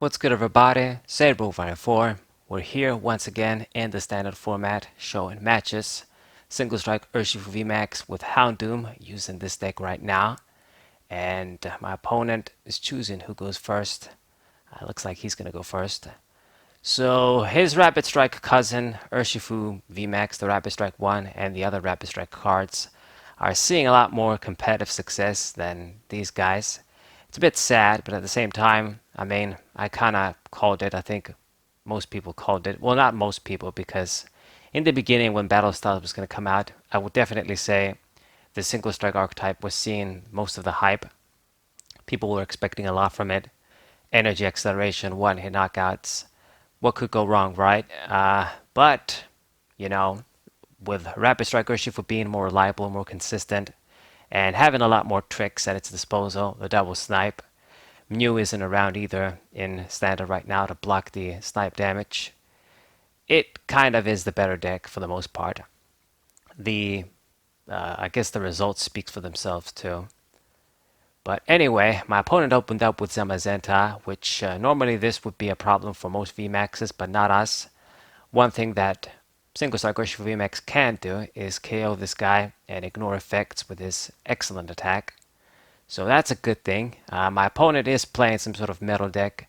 What's good, everybody? Sabre4. We're here once again in the standard format, showing matches. Single strike Urshifu VMAX with Houndoom using this deck right now. And my opponent is choosing who goes first. Looks like he's going to go first. So his Rapid Strike cousin, Urshifu VMAX, the Rapid Strike 1, and the other Rapid Strike cards are seeing a lot more competitive success than these guys. It's a bit sad, but at the same time, I kind of called it. I think most people called it. Well, not most people, because in the beginning, when Battle Styles was going to come out, I would definitely say the single strike archetype was seeing most of the hype. People were expecting a lot from it. Energy acceleration, one hit knockouts. What could go wrong, right? But, you know, with Rapid Strike Urshifu being more reliable, more consistent, and having a lot more tricks at its disposal, the double snipe. Mew isn't around either in standard right now to block the snipe damage. It kind of is the better deck for the most part. The I guess the results speak for themselves too. But anyway, my opponent opened up with Zamazenta, which normally this would be a problem for most VMAXs, but not us. One thing that single strike Urshifu VMAX can do is KO this guy and ignore effects with his excellent attack. So that's a good thing. My opponent is playing some sort of metal deck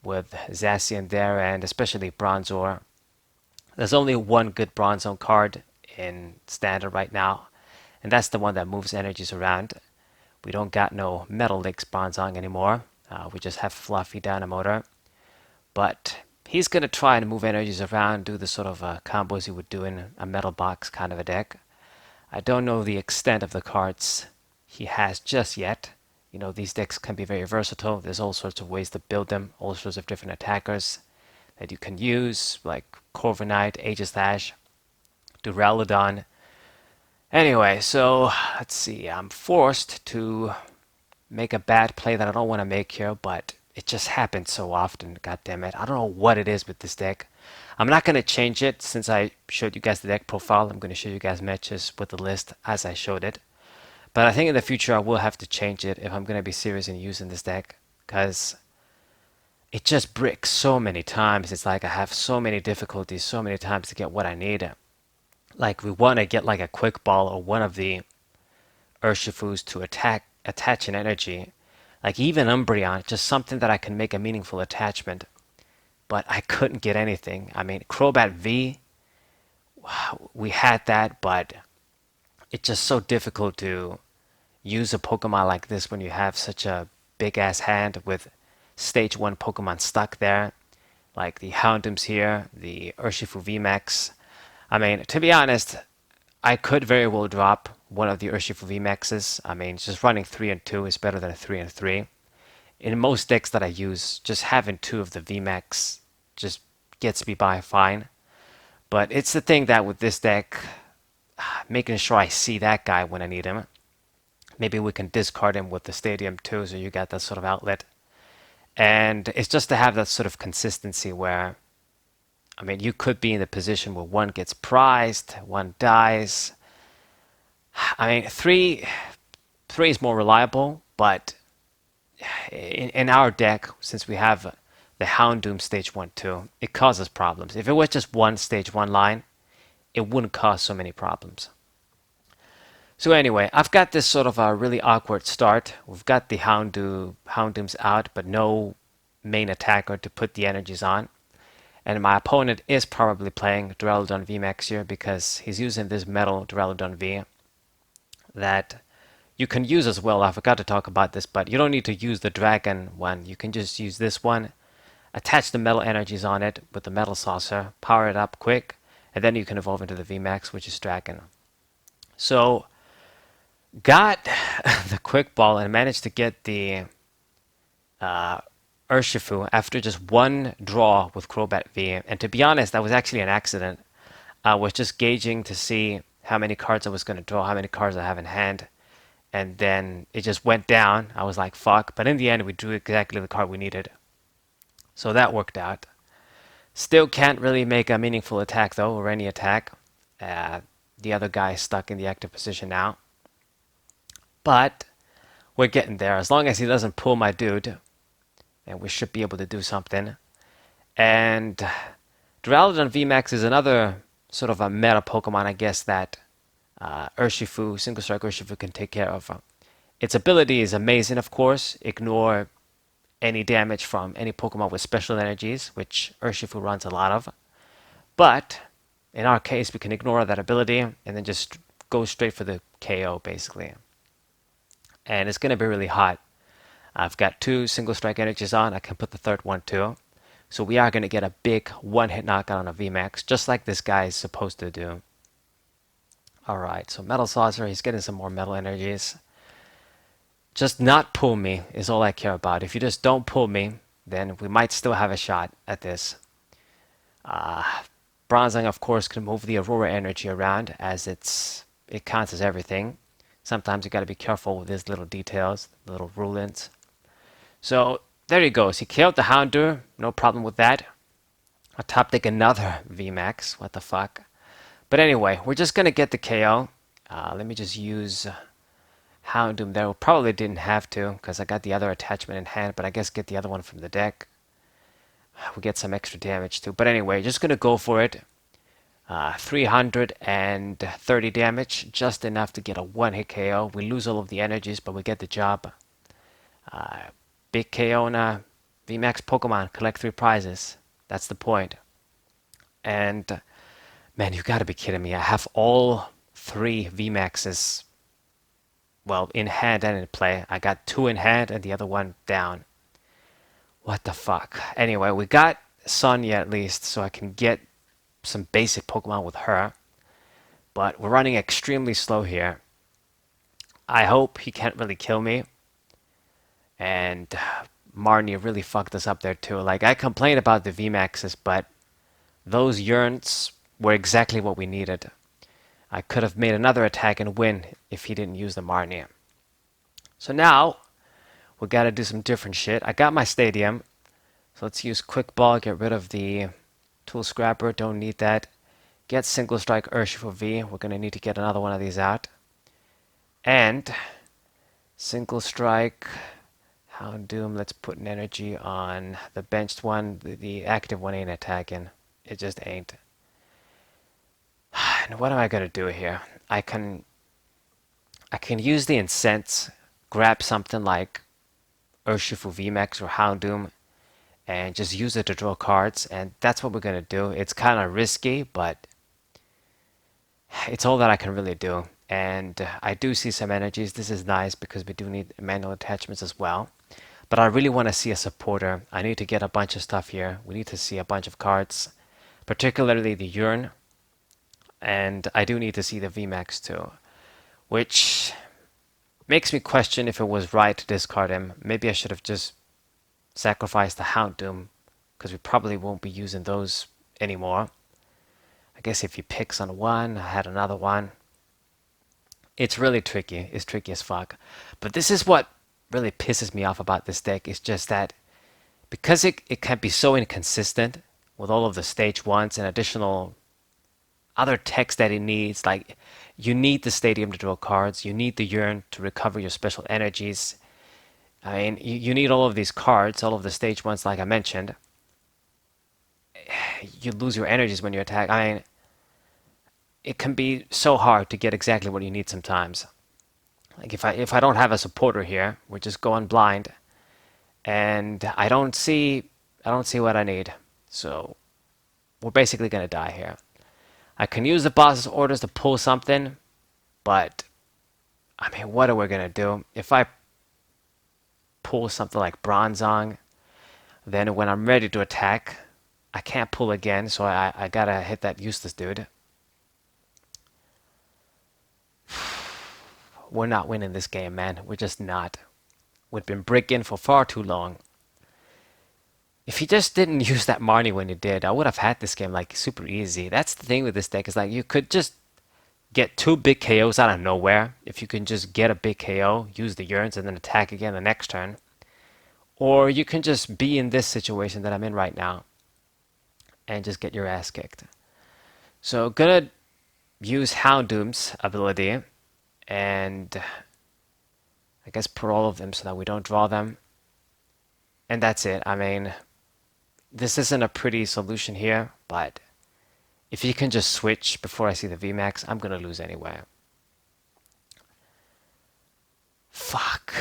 with Zacian there and especially Bronzor. There's only one good Bronzong card in standard right now, and that's the one that moves energies around. We don't got no Metal Links Bronzong anymore. We just have Fluffy Dynamotor. But he's going to try and move energies around, do the sort of combos he would do in a Metal Box kind of a deck. I don't know the extent of the cards he has just yet. You know, these decks can be very versatile. There's all sorts of ways to build them, all sorts of different attackers that you can use, like Corviknight, Aegislash, Duraludon. Anyway, so let's see. I'm forced to make a bad play that I don't want to make here, but it just happens so often. God damn it. I don't know what it is with this deck. I'm not going to change it since I showed you guys the deck profile. I'm going to show you guys matches with the list as I showed it. But I think in the future I will have to change it if I'm going to be serious in using this deck, because it just bricks so many times. It's like I have so many difficulties so many times to get what I need. Like we want to get like a quick ball or one of the Urshifus to attach an energy. Like even Umbreon, just something that I can make a meaningful attachment. But I couldn't get anything. I mean, Crobat V, we had that, but it's just so difficult to use a Pokemon like this when you have such a big ass hand with stage 1 Pokemon stuck there. Like the Houndoom's here, the Urshifu VMAX. I mean, to be honest, I could very well drop one of the Urshifu VMAXs. I mean, just running 3 and 2 is better than a 3 and 3. In most decks that I use, just having 2 of the VMAX just gets me by fine. But it's the thing that with this deck, making sure I see that guy when I need him. Maybe we can discard him with the stadium too, so you get that sort of outlet. And it's just to have that sort of consistency where, I mean, you could be in the position where one gets prized, one dies. I mean, three is more reliable, but in our deck, since we have the Houndoom stage 1 too, it causes problems. If it was just one stage 1 line, it wouldn't cause so many problems. So anyway, I've got this sort of a really awkward start. We've got the Houndooms out, but no main attacker to put the energies on. And my opponent is probably playing Duraludon VMAX here because he's using this metal Duraludon V that you can use as well. I forgot to talk about this, but you don't need to use the dragon one. You can just use this one, attach the metal energies on it with the metal saucer, power it up quick, and then you can evolve into the VMAX, which is dragon. So got the quick ball and managed to get the Urshifu after just one draw with Crobat V. And to be honest, that was actually an accident. I was just gauging to see how many cards I was going to draw, how many cards I have in hand. And then it just went down. I was like, fuck. But in the end, we drew exactly the card we needed. So that worked out. Still can't really make a meaningful attack, though, or any attack. The other guy is stuck in the active position now. But we're getting there. As long as he doesn't pull my dude, and we should be able to do something. And Duraludon VMAX is another sort of a meta Pokemon, I guess, that Urshifu, Single Strike Urshifu can take care of. Its ability is amazing, of course. Ignore any damage from any Pokemon with special energies, which Urshifu runs a lot of. But in our case, we can ignore that ability and then just go straight for the KO, basically. And it's going to be really hot. I've got 2 single strike energies on. I can put the third one too. So we are going to get a big one-hit knockout on a VMAX, just like this guy is supposed to do. Alright, so Metal Saucer, he's getting some more metal energies. Just not pull me is all I care about. If you just don't pull me, then we might still have a shot at this. Bronzong, of course, can move the Aurora energy around as it counts as everything. Sometimes you got to be careful with these little details, little rule-ins. So there he goes. He killed the Houndoom. No problem with that. I top deck another VMAX. What the fuck? But anyway, we're just gonna get the KO. Let me just use Houndoom there. We probably didn't have to because I got the other attachment in hand, but I guess get the other one from the deck. We get some extra damage too. But anyway, just gonna go for it. 330 damage, just enough to get a one-hit KO. We lose all of the energies, but we get the job. Big KO on a VMAX Pokemon. Collect 3 prizes. That's the point. And man, you gotta be kidding me. I have all 3 VMAXs, well, in hand and in play. I got 2 in hand and the other one down. What the fuck? Anyway, we got Sonya at least, so I can get some basic Pokemon with her. But we're running extremely slow here. I hope he can't really kill me. And Marnie really fucked us up there too. Like, I complained about the VMAXs, but those Yearns were exactly what we needed. I could have made another attack and win if he didn't use the Marnie. So now, we gotta do some different shit. I got my Stadium. So let's use Quick Ball, get rid of the Tool Scrapper, don't need that. Get Single Strike Urshifu V. We're gonna need to get another one of these out. And Single Strike Houndoom, let's put an energy on the benched one. The active one ain't attacking. It just ain't. And what am I gonna do here? I can use the Incense, grab something like Urshifu VMAX or Houndoom, and just use it to draw cards, and that's what we're gonna do. It's kind of risky, but it's all that I can really do. And I do see some energies. This is nice because we do need manual attachments as well. But I really want to see a supporter. I need to get a bunch of stuff here. We need to see a bunch of cards, particularly the Yearn. And I do need to see the VMAX too, which makes me question if it was right to discard him. Maybe I should have just sacrificed the Houndoom, because we probably won't be using those anymore. I guess if he picks on one, I had another one. It's really tricky. It's tricky as fuck. But this is what really pisses me off about this deck. It's just that because it can be so inconsistent with all of the stage 1s and additional other techs that it needs. Like, you need the Stadium to draw cards. You need the Yearn to recover your special energies. I mean, you need all of these cards, all of the stage 1s like I mentioned. You lose your energies when you attack. I mean, it can be so hard to get exactly what you need sometimes. Like, if I don't have a supporter here, we're just going blind, and I don't see what I need. So we're basically gonna die here. I can use the boss's orders to pull something, but I mean, what are we gonna do? If I pull something like Bronzong, then when I'm ready to attack, I can't pull again, so I gotta hit that useless dude. We're not winning this game, man. We're just not. We've been bricking for far too long. If he just didn't use that Marnie when he did, I would have had this game like super easy. That's the thing with this deck, is like you could just get 2 big KOs out of nowhere. If you can just get a big KO, use the Yearns, and then attack again the next turn. Or you can just be in this situation that I'm in right now and just get your ass kicked. So gonna use Houndoom's ability and I guess put all of them so that we don't draw them. And that's it. I mean, this isn't a pretty solution here, but if you can just switch before I see the VMAX, I'm gonna lose anyway. Fuck.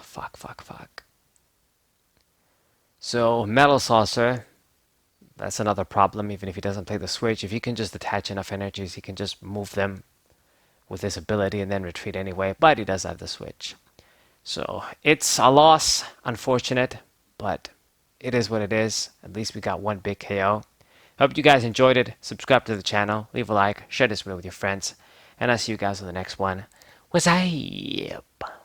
Fuck. So, Metal Saucer, that's another problem, even if he doesn't play the switch. If you can just attach enough energies, he can just move them with this ability and then retreat anyway, but he does have the switch. So, it's a loss, unfortunate, but it is what it is. At least we got one big KO. Hope you guys enjoyed it. Subscribe to the channel, leave a like, share this video with your friends, and I'll see you guys on the next one. What's up?